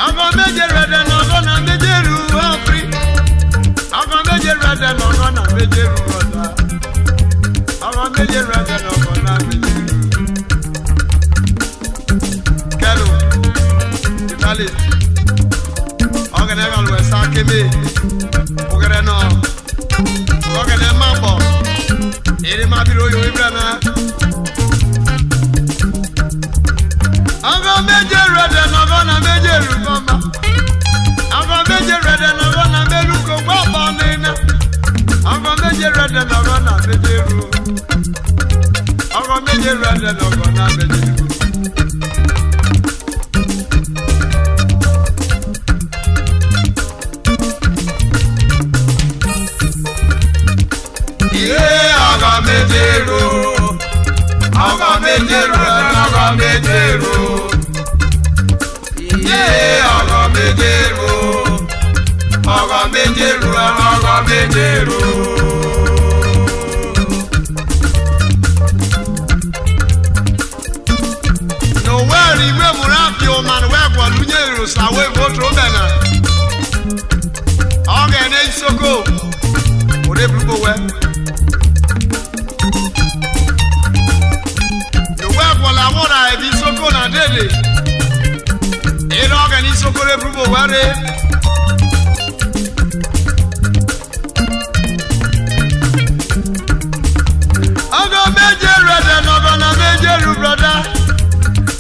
Oghor meje rede no oghor na mejeru Italy. Ogene West Akeme. Ogene no. Ogene Mambo. Ere mabiro yo ibrana. Anga meje rede no gona meje rubamba. Anga meje rede no gona meluko baba nina. Anga meje rede no gona meje ru. Anga meje rede no gona meje ru. Anga meje ru. Anga meje ru. Anga meje ru. Anga meje ru. Anga meje ru. Anga meje ru. No worry, we will have your man work while you know away for Trobena. Anga ne Isoko. Ode buko we. No work while I want I be Isoko na dede. E anga ni Isoko le buko we. Ogo meje rede no gonna meje ru brother.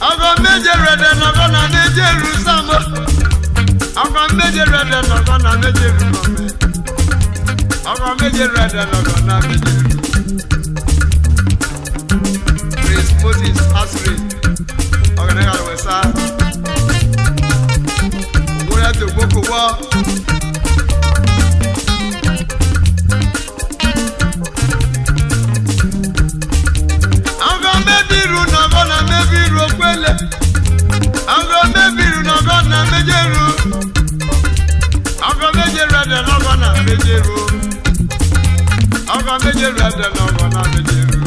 Ogo meje rede no gonna meje ru samo. Ogo meje rede no gonna meje ru mame. Ogo meje rede no gonna meje ru. Praise Moses Asri. Ogo ne ga wesa. Wora to boko wa. KWELE. Ango mebiru no gonna mejeru. Ango mejeru de no gonna mejeru. Ango mejeru de no gonna mejeru.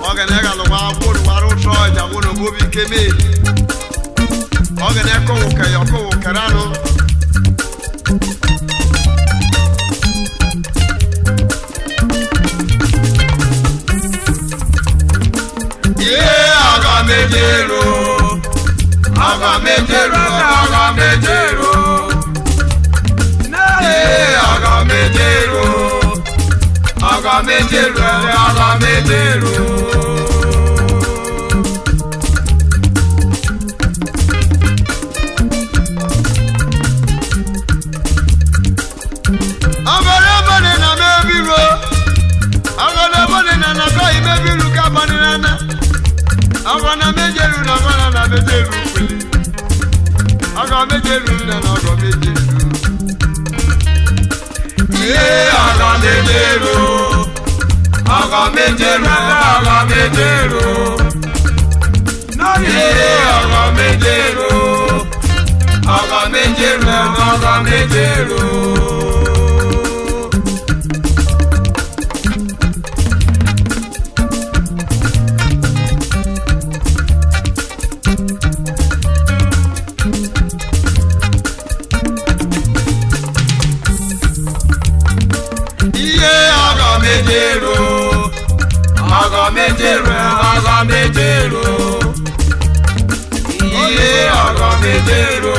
Ogene ga lo wa buru waru troja wono bobi keme. Ogene ko ukayo ko ukarano. Aga mejeru. Aga mejeru. Aga mejeru. Aga mejeru. Aga mejeru. Aga mejeru. Agora bane na mebiro. Agora bane na na kai mebiru ka bane na. Agora mejeru na gona na mejeru kweli. Agora mejeru na agora mejeru. Agora mejeru. Agora mejeru. Agora mejeru. No agora mejeru. Agora mejeru. Agora mejeru. Jeru, aga mejeru, aga mejeru. Aga mejeru,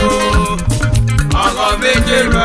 aga mejeru,